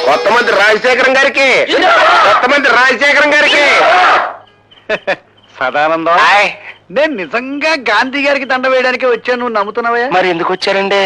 కొత్త మంత్రి రాజశేఖరం గారికి, కొత్త మంత్రి రాజశేఖరం గారికి. సదానందం, నేను నిజంగా గాంధీ గారికి దండ వేయడానికి వచ్చాను, నువ్వు నమ్ముతున్నావా? మరి ఎందుకు వచ్చారండి?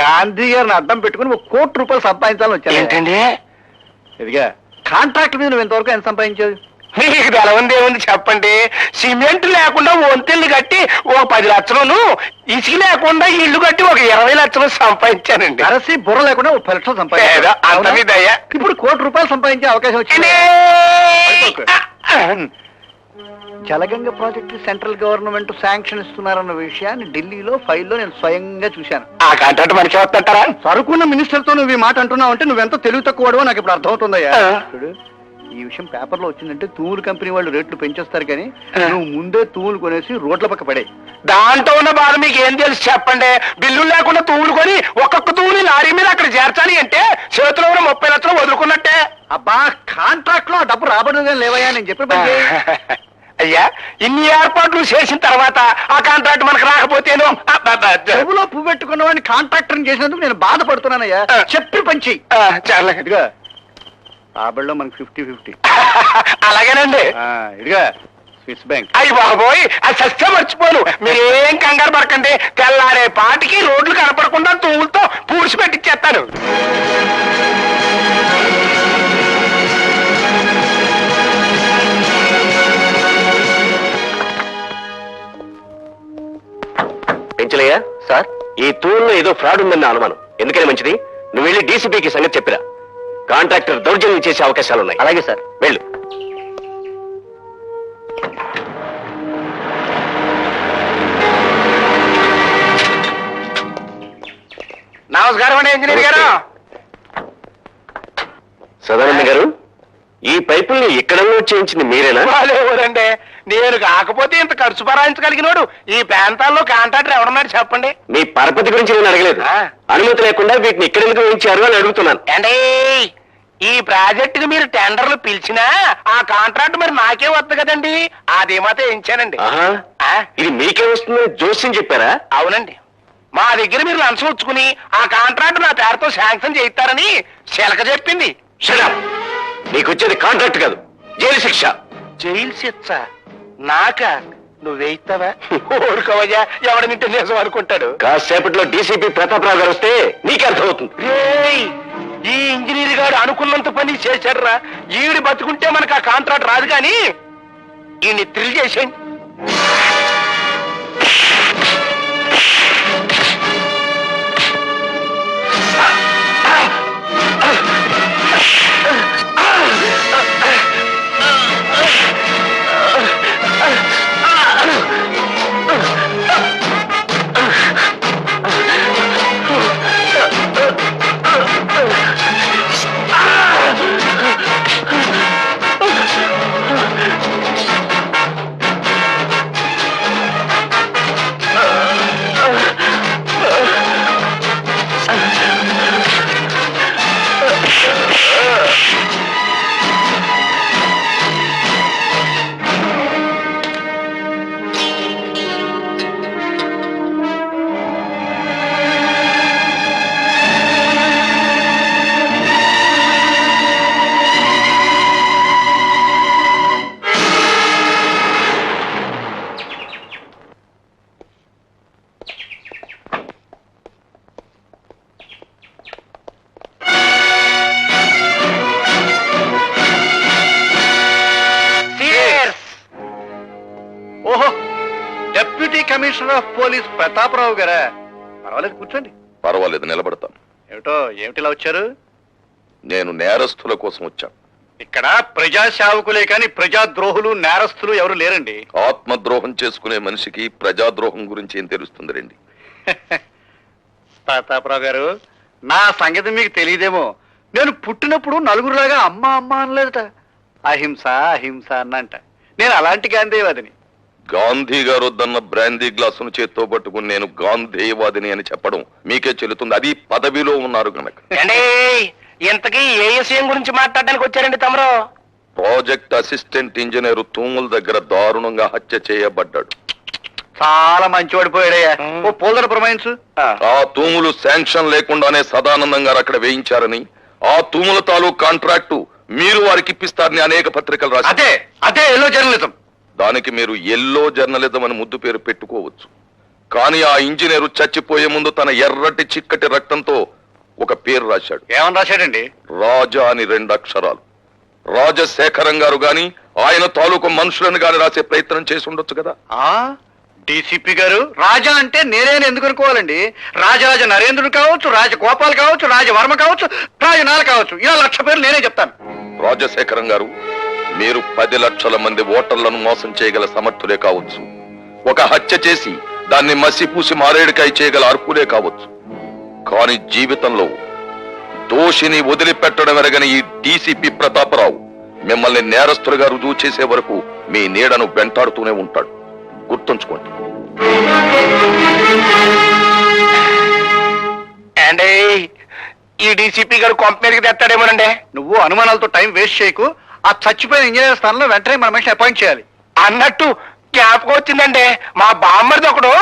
గాంధీ గారిని అడ్డం పెట్టుకుని 1 కోటి రూపాయలు సంపాదించాలని వచ్చాను. ఏంటండి? ఇదిగా కాంట్రాక్ట్ మీద నువ్వు ఇంతవరకు ఎంత సంపాదించావు? మీకు తెలవంది ఏముంది చెప్పండి. సిమెంట్ లేకుండా వంతెల్ని కట్టి 10 లక్షలను, ఇసుక లేకుండా ఇల్లు కట్టి 20 లక్షలు సంపాదించానండి. అరసి బుర్ర లేకుండా 30 లక్షలు సంపాదించావు. ఇప్పుడు 1 కోటి రూపాయలు సంపాదించే అవకాశం వచ్చింది. Jalaganga project central government sanction ఇస్తున్నారన్న విషయాన్ని ఢిల్లీలో ఫైల్లో నేను స్వయంగా చూశాను. ఆ కాంట్రాక్ట్ మనకి వస్తుంటారా? సరుకున్న మినిస్టర్ తో నువ్వు ఈ మాట అంటున్నావు అంటే నువ్వెంత తెలివి తక్కువడో నాకు ఇప్పుడు అర్థమవుతుందయ్యా. ఈ విషయం పేపర్లో వచ్చిందంటే తూములు కంపెనీ వాళ్ళు రేట్లు పెంచేస్తారు, కానీ నువ్వు ముందే తూములు కొనేసి రోడ్ల పక్క పడే. దాంట్లో ఉన్న బాధ మీకు ఏం తెలుసు చెప్పండి. బిల్లు లేకుండా తూములు కొని ఒక్కొక్క తూముని లారీ మీద అక్కడ చేర్చాలి అంటే చేతిలో ఉన్న 30 లక్షలు వదులుకున్నట్టే. అబ్బా, కాంట్రాక్ట్ లో డబ్బు రాబడుగా లేవయ్యా, నేను చెప్పిన అయ్యా ఇన్ని ఏర్పాట్లు చేసిన తర్వాత ఆ కాంట్రాక్ట్ మనకు రాకపోతేనో. చెవులో పువ్వు పెట్టుకున్న వాడిని కాంట్రాక్టర్ చేసినందుకు నేను బాధపడుతున్నానయ్యా. చెప్పి పంచి చాలా ఇదిగా రాబడిలో మనకి 50-50. అలాగేనండి. ఇదిగా స్విస్ బ్యాంక్. అయ్యి బాబోయ్, అది సస్య మర్చిపోను. మీరేం కంగారు పడకండి. తెల్లారే పాటికి రోడ్లు కనపడకుండా తూములతో పూడ్చి పెట్టిచ్చేస్తాను. పెంచలయ్యా సార్, ఈ తూములో ఏదో ఫ్రాడ్ ఉందన్న అనుమానం. ఎందుకని మంచిది, నువ్వు వెళ్ళి డీసీపీకి సంగతి చెప్పిరా. కాంట్రాక్టర్ దౌర్జన్యం చేసే అవకాశాలున్నాయి. అలాగే సార్, వెళ్ళు. నమస్కారం అండి ఇంజనీర్ గారు. సదానంద గారు, ఈ పైపుల్ని ఎక్కడన్నా చేయించింది మీరేనా? ఎవరండి, నేను కాకపోతే ఇంత ఖర్చు భరాయించగలిగినోడు ఈ ప్రాంతాల్లో కాంట్రాక్టర్ ఎవడన్నాడు చెప్పండి. మీ పరపతి గురించి నేను అడగలేదు. అనుమతి లేకుండా వీటిని ఎక్కడెందుకు వేయించారు అని అడుగుతున్నాను. అంటే ఈ ప్రాజెక్టుకి మీరు టెండర్లు పిలిచినా ఆ కాంట్రాక్ట్ మరి నాకే వద్దు కదండి, అది మాత్రం వేయించానండి. ఇది మీకే వస్తుందని జోస్యం చెప్పారా? అవునండి, మా దగ్గర మీరు లంచం ఉంచుకుని ఆ కాంట్రాక్ట్ నా పేరుతో శాంక్షన్ చేయిస్తారని శిలక చెప్పింది. నీకు వచ్చేది కాంట్రాక్ట్ కాదు, జైలు శిక్ష. జైలు శిక్ష నాక? నువ్వేయిస్తావా? ఊరుకోవయ్యా, ఎవడనింటే నిజం అనుకుంటాడు. కాసేపట్లో డీసీపీ ప్రతాపరావు గారు వస్తే నీకే అర్థమవుతుంది. ఈ ఇంజనీర్ గారు అనుకున్నంత పని చేశాడురా. ఈవిడి బతుకుంటే మనకు ఆ కాంట్రాక్ట్ రాదు, కానీ ఈయన్ని థ్రిల్ చేసేయండి. కమిషనర్ ఆఫ్ పోలీస్ ప్రతాపరావు గారా? పర్వాలేదు, కూర్చోండి. పర్వాలేదు, నిలబడతాను. ఏమిటిలా వచ్చారు? నేను నేరస్తుల కోసం వచ్చాను. ఇక్కడ ప్రజా సేవకులే కానీ ప్రజాద్రోహులు నేరస్తులు ఎవరు లేరండి. ఆత్మద్రోహం చేసుకునే మనిషికి ప్రజాద్రోహం గురించి ఏం తెలుస్తుంది రండి. ప్రతాపరావు గారు, నా సంగతి మీకు తెలియదేమో. నేను పుట్టినప్పుడు నలుగురులాగా అమ్మ అమ్మ అనలేదట, అహింస అహింస అన్నంట. నేను అలాంటి గాంధీవాదిని. గాంధీ గారు వద్దన్న బ్రాందీ గ్లాసును చేత్తో పట్టుకుని నేను గాంధీవాదిని అని చెప్పడం మీకే చెల్లుతుంది, అది పదవిలో ఉన్నారు కనుక. ఇంతకీ ఏ విషయం గురించి మాట్లాడడానికి వచ్చారండి తమరు? ప్రాజెక్ట్ అసిస్టెంట్ ఇంజనీర్ తూముల దగ్గర దారుణంగా హత్య చేయబడ్డాడు. చాలా మంచివాడు పోయాడయ్యా. ఓ పోల్దర ప్రమాయించు. ఆ తూములు శాంక్షన్ లేకుండానే సదానందం గారు అక్కడ వేయించారని, ఆ తూముల తాలూకు కాంట్రాక్టు మీరు వారికి ఇప్పిస్తారని అనేక పత్రికలు రాసి అదే అదే ఎల్లో జర్నలిజం. దానికి మీరు ఎల్లో జర్నలిజం అని ముద్దు పేరు పెట్టుకోవచ్చు. కానీ ఆ ఇంజనీరు చచ్చిపోయే ముందు తన ఎర్రటి చిక్కటి రక్తంతో ఒక పేరు రాశాడు. ఏమని రాశాడండి? రాజా అని 2 అక్షరాలు. రాజశేఖరం గారు గాని ఆయన తాలూకు మనుషులను గాని రాసే ప్రయత్నం చేసి ఉండొచ్చు కదా. డీసీపీ గారు రాజా అంటే నేనేని ఎందుకు అనుకోవాలండి? రాజరాజ నరేంద్రుడు కావచ్చు, రాజగోపాల్ కావచ్చు, రాజవర్మ కావచ్చు, రాజనాల కావచ్చు, ఇలా 1,00,000 పేర్లు నేనే చెప్తాను. రాజశేఖరం గారు, మీరు 10 లక్షల మంది ఓటర్లను మోసం చేయగల సమర్థులే కావచ్చు. ఒక హత్య చేసి దాన్ని మసిపూసి మారేడుకాయ చేయగల అర్హులే కావచ్చు. కానీ జీవితంలో దోషిని వదిలిపెట్టడం ఎరగని ఈ డీసీపీ ప్రతాపరావు మిమ్మల్ని నేరస్తులుగా రుజువు చేసే వరకు మీ నీడను వెంటాడుతూనే ఉంటాడు. గుర్తుంచుకోండి. అంటే ఈ డీసీపీ గారు కొంప మీదకి తెస్తాడేమోనండి. నువ్వు అనుమానాలతో టైం వేస్ట్ చేయకు. ఆ చచ్చిపోయిన ఇంజనీర్ స్థానంలో వెంటనే మన మనిషిని అపాయింట్ చేయాలి. అన్నట్టు జ్ఞాపకం వచ్చిందండి, మా బామ్మర్ది ఒకడు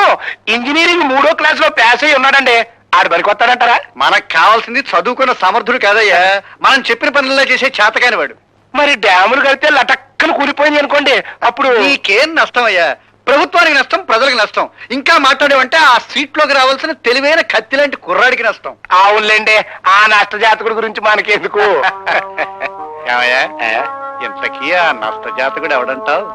ఇంజనీరింగ్ 3వ క్లాస్ లో పాస్ అయి ఉన్నాడండి. ఆడు పనికొస్తాడంటారా? మనకు కావాల్సింది చదువుకున్న సమర్థుడు కాదయ్యా, మనం చెప్పిన పనుల్లో చేసే చేతకాని వాడు. మరి డ్యాములు కడితే లటక్కలు కూలిపోయింది అనుకోండి, అప్పుడు నీకేం నష్టం అయ్యా? ప్రభుత్వానికి నష్టం, ప్రజలకు నష్టం. ఇంకా మాట్లాడేవంటే ఆ సీట్ లోకి రావాల్సిన తెలివైన కత్తి లాంటి కుర్రాడికి నష్టం. అవునులేండి, ఆ నష్ట జాతకుడి గురించి మనకెందుకు. ఏమయ్యా, ఇంతకీ ఆ నష్ట జాతకుడు ఎవడంటావు?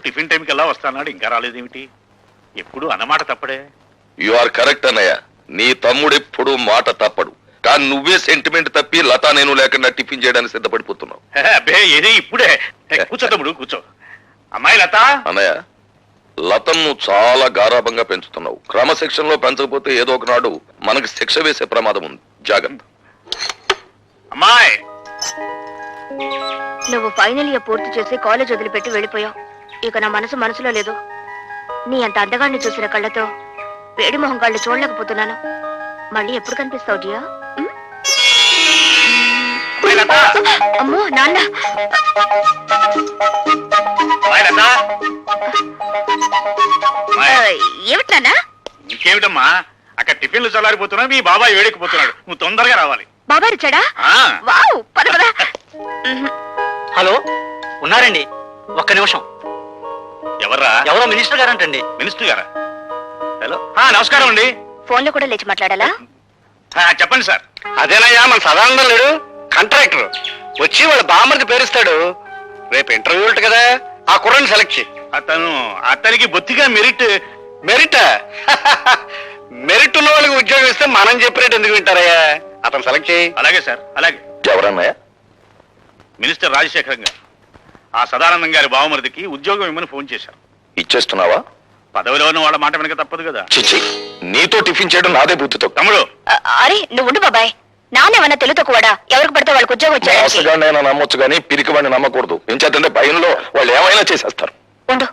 టిఫిన్ టైంకి ఎలా వస్తానాడు, ఇంకా రాలేదేమిటి? ఎప్పుడు అన్నమాట తప్పడే. యు ఆర్ కరెక్ట్ అన్నయ్య. నీ తమ్ముడు ఎప్పుడు మాట తప్పడు. కానీ నువ్వే సెంటిమెంట్ తప్పి లతా నేను లేకుండా టిఫిన్ చేయడానికి సిద్ధపడిపోతున్నావు. అబ్బే ఏది ఇప్పుడే. కూర్చో తమ్ముడు కూర్చో. అమ్మాయి లత. అన్నయ్య, లతను చాలా గారాభంగా పెంచుతున్నావు. క్రమశిక్షణలో పెంచకపోతే ఏదో ఒకనాడు మనకి శిక్ష వేసే ప్రమాదం ఉంది. జాగ్రత్త. అమ్మాయి, నువ్వు ఫైనల్ ఇయర్ పూర్తి చేసి కాలేజ్ వదిలిపెట్టి వెళ్ళిపోయావు. ఇక నా మనసులో లేదు. నీ అంత అందగాన్ని చూసిన కళ్ళతో వేడి మొహం కళ్ళు చూడలేకపోతున్నాను. మళ్ళీ ఎప్పుడు కనిపిస్తావు జియా? అమ్మో నాన్న. ఏమిటి నాన్న? ఇంకేమిటమ్మా, అక్కడ టిఫిన్లు చల్లారిపోతున్నా, మీ బాబాయ్ వేడెక్కిపోతున్నాడు. నువ్వు తొందరగా రావాలి. బాబాయ్ వచ్చాడా? ఆ. వావ్, పద పద. హలో, ఉన్నారండి? ఒక్క నిమిషం. ఎవర్రా? ఎవరో మినిస్టర్ గారంటండి. మినిస్టర్ గారా? హలో నమస్కారం అండి. ఫోన్ లో కూడా లేచి మాట్లాడాలా? చెప్పండి సార్. అదేనయ్యా మన సదానందం లేడు కాంట్రాక్టర్ వచ్చి వాళ్ళ బామ్మర్ది పేరుస్తాడు. రేపు ఇంటర్వ్యూ ఉంటుంది కదా, ఆ కుర్రని సెలెక్ట్ చేయి. అతనికి బొత్తిగా మెరిట్. మెరిట్ మెరిట్ ఉన్న వాళ్ళకి ఉద్యోగం ఇస్తే మనం చెప్పినట్టు ఎందుకు వింటారయ్యా? అతను సెలెక్ట్ చేయి. అలాగే సార్, అలాగే. ఎవరన్నయ్య? మినిస్టర్ రాజశేఖరం గారు ఆ సదానందం గారి బావమరిదికి ఉద్యోగం ఇమ్మని ఫోన్ చేశారు. ఇచ్చేస్తున్నావా? పదవిలో ఉన్న వాళ్ళ మాట వెనక తప్పదు కదా. చిచ్చి, నీతో టిఫిన్ చేయడం నాదే బుద్ధితో. తమ్ముడు, అరే నువ్వు ఉండు బాబాయ్. నానేమన్నా తెలుతో కూడా ఎవరికి పడితే వాళ్ళకి ఉద్యోగం వచ్చాడు. మోసగాడినైనా నమ్మొచ్చు కానీ పిరికివాడిని నమ్మకూడదు. ఏం చేద్దంటే భయంలో వాళ్ళు ఏమైనా చేసేస్తారు. ఉండు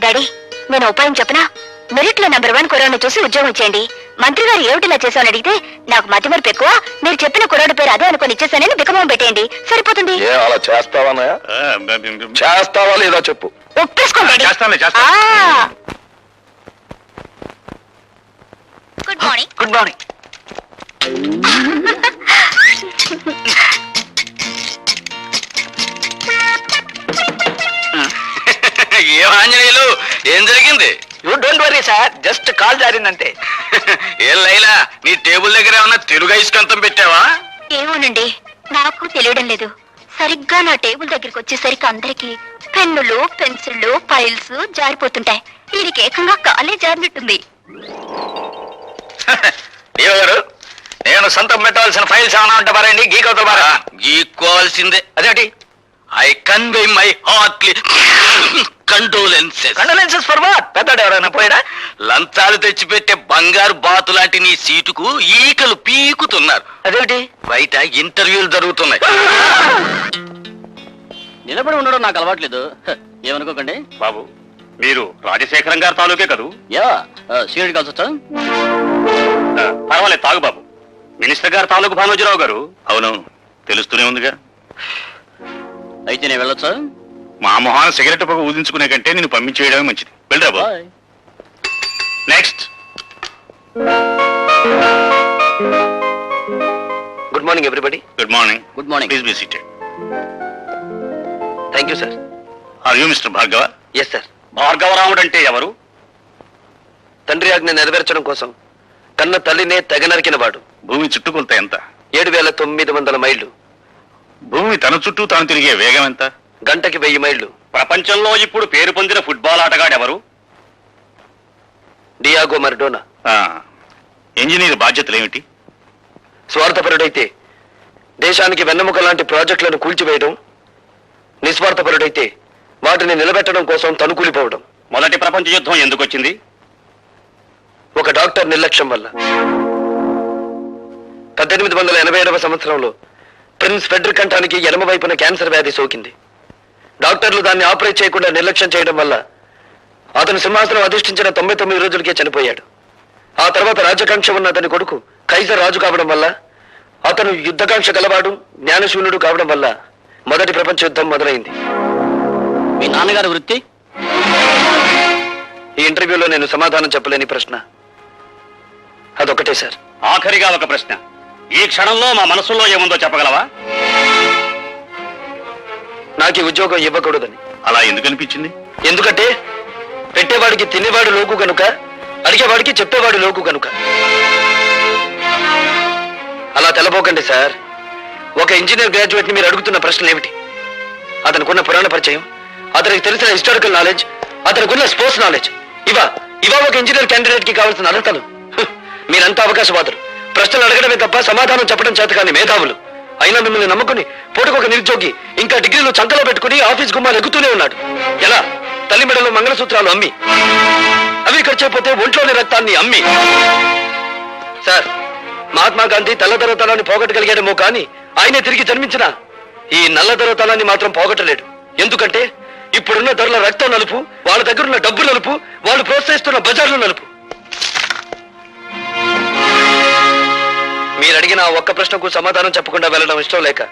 డాడీ, నేను ఉపాయం చెప్పనా? మెరిట్ లో నెంబర్ 1 కుర్రాడిని చూసి ఉద్యోగం ఇచ్చేయండి. మంత్రి గారు ఏమిటిలా చేశామని అడిగితే నాకు మతి మరపు ఎక్కువ, మీరు చెప్పిన కుర్రాడి పేరు అదే అనుకుని ఇచ్చేసానని బికమం పెట్టేయండి, సరిపోతుంది. ఏ అలా చేస్తావానయ్య? చేస్తావా లేదా చెప్పు. ఒప్పేసుకోండి. చేస్తానులే, గుడ్ మార్నింగ్. Good morning. ఏం ఆంజనేయులు, ఏం జరిగింది? You don't worry sir, just call జారిందంటే. ఏం లైలా, నీ టేబుల్ దగ్గర ఏమన్నా తెలుగు ఐస్కంతం పెట్టావా? ఏమోనండి, నాకు తెలియడం లేదు. సరిగ్గా నా టేబుల్ దగ్గరికి వచ్చేసరికి అందరికి పెన్నులు, పెన్సిళ్ళు, ఫైల్స్ జారిపోతుంటాయి. దీనికి ఏకంగా కాలే జారినట్టుంది. గారు, నేను సొంతం పెట్టవలసిన ఫైల్స్ ఏమైనా ఉంటే మరండి గీకవుతారా? గీక్కోవాల్సిందే. అదేంటి? I convey my heartly condolences. Condolences for what? పెద్దడు ఎవరైనా పోయాడా? లంచాలు తెచ్చిపెట్టే బంగారు బాతు లాంటి నీ సీటుకు ఈకలు పీకుతున్నారు. అదేంటి? బయట ఇంటర్వ్యూలు జరుగుతున్నాయి. నిలబడి ఉండడం నాకు అలవాట్లేదు, ఏమనుకోకండి. బాబు, మీరు రాజశేఖరం గారి తాలూకే కదూ? యా, సీనియర్ కలిసి వచ్చా? పర్వాలేదు, తాగు బాబు. మినిస్టర్ గారు తాలూకు భానోజీరావు గారు. అవునవును, తెలుస్తూనే ఉందిగా. అయితే నేను వెళ్ళొచ్చా? మా మొహాన సిగరెట్ పొగ ఊదించుకునే కంటే నేను పంపించేయడమే మంచిది. వెళ్ళరా బాబు. Bye. Next. Good morning everybody. Good morning. Good morning. Please be seated. Thank you sir. Are you mister Bhargava? Yes sir. Bhargavaramudu అంటే ఎవరు? తండ్రి ఆజ్ఞ నెరవేర్చడం కోసం కన్న తల్లినే తెగ నరికిన వాడు. భూమి చుట్టుకొలత ఎంత? 7,900 మైళ్ళు. భూమి తన చుట్టూ తాను తిరిగే వేగం ఎంత? గంటకి 1000 మైళ్ళు. ప్రపంచంలో ఇప్పుడు పేరు పొందిన ఫుట్బాల్ ఆటగాడు ఎవరు? Diego Maradona. ఇంజనీర్ బాధ్యతలు ఏమిటి? స్వార్థపరుడైతే దేశానికి వెన్నెముక లాంటి ప్రాజెక్టులను కూల్చివేయడం, నిస్వార్థపరుడైతే వాటిని నిలబెట్టడం కోసం తనుకూలిపోవడం. మొదటి ప్రపంచ యుద్ధం ఎందుకు వచ్చింది? ఒక డాక్టర్ నిర్లక్ష్యం వల్ల. 1887వ సంవత్సరంలో ప్రిన్స్ ఫెడ్రిక్ కంఠానికి ఎడమ వైపున క్యాన్సర్ వ్యాధి సోకింది. డాక్టర్లు దాన్ని ఆపరేట్ చేయకుండా నిర్లక్ష్యం చేయడం వల్ల అతను సింహాసనం అధిష్ఠించిన 99 రోజులకే చనిపోయాడు. ఆ తర్వాత రాజకాంక్ష ఉన్న అతని కొడుకు కైజర్ రాజు కావడం వల్ల, అతను యుద్ధకాంక్ష గలవాడు, జ్ఞానశూన్యుడు కావడం వల్ల మొదటి ప్రపంచ యుద్ధం మొదలైంది. మీ నాన్నగారి వృత్తి? ఈ ఇంటర్వ్యూలో నేను సమాధానం చెప్పలేని ప్రశ్న అదొకటే సార్. ఆఖరిగా ఒక ప్రశ్న. ఈ క్షణంలో మా మనసులో ఏముందో చెప్పగలవా? నాకు ఈ ఉద్యోగం ఇవ్వకూడదని. అలా ఎందుకు అనిపించింది? ఎందుకంటే పెట్టేవాడికి తినేవాడు లోకు కనుక, అడిగేవాడికి చెప్పేవాడు లోకు కనుక. అలా తెలబోకండి సార్. ఒక ఇంజనీర్ గ్రాడ్యుయేట్ ని మీరు అడుగుతున్న ప్రశ్నలు ఏమిటి? అతనికున్న పురాణ పరిచయం, అతనికి తెలిసిన హిస్టారికల్ నాలెడ్జ్, అతనికున్న స్పోర్ట్స్ నాలెడ్జ్, ఇవా ఒక ఇంజనీర్ క్యాండిడేట్ కి కావాల్సిన అర్హతలు. మీరంతా అవకాశవాదులు. ప్రశ్నలు అడగడమే తప్ప సమాధానం చెప్పడం చేత కాని మేధావులు. అయినా మిమ్మల్ని నమ్ముకుని పూటకొక నిరుద్యోగి ఇంకా డిగ్రీలు చంకలో పెట్టుకుని ఆఫీస్ గుమ్మాలు ఎక్కుతూనే ఉన్నాడు. ఎలా? తల్లి మెడలో మంగళసూత్రాలు అమ్మి, అవి ఖర్చైపోతే ఒంట్లోని రక్తాన్ని అమ్మి. సార్, మహాత్మా గాంధీ తెల్లదొరతనాన్ని పోగొట్టగలిగాడేమో కానీ ఆయనే తిరిగి జన్మించిన ఈ నల్లదొరతనాన్ని మాత్రం పోగొట్టలేడు. ఎందుకంటే ఇప్పుడున్న ధరల రక్తం నలుపు, వాళ్ళ దగ్గరున్న డబ్బు నలుపు, వాళ్ళు ప్రోత్సహిస్తున్న బజార్లు నలుపు. మీరు అడిగిన ఒక్క ప్రశ్నకు సమాధానం చెప్పకుండా వెళ్ళడం ఇష్టం లేక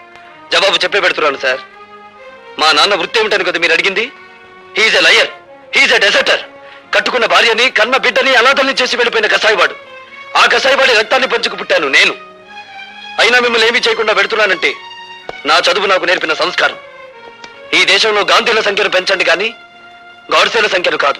జవాబు చెప్పే పెడుతున్నాను సార్. మా నాన్న వృత్తి ఏమిటని కదా మీరు అడిగింది? హీఈస్ ఎ లయర్, హీఈస్ ఎ డెజర్టర్. కట్టుకున్న భార్యని, కన్న బిడ్డని అనాథల్ని చేసి వెళ్ళిపోయిన కసాయివాడు. ఆ కసాయివాడి రక్తాన్ని పంచుకు పుట్టాను నేను. అయినా మిమ్మల్ని ఏమీ చేయకుండా పెడుతున్నానంటే నా చదువు నాకు నేర్పిన సంస్కారం. ఈ దేశంలో గాంధీల సంఖ్యను పెంచండి కానీ గాడ్సేల సంఖ్యను కాదు.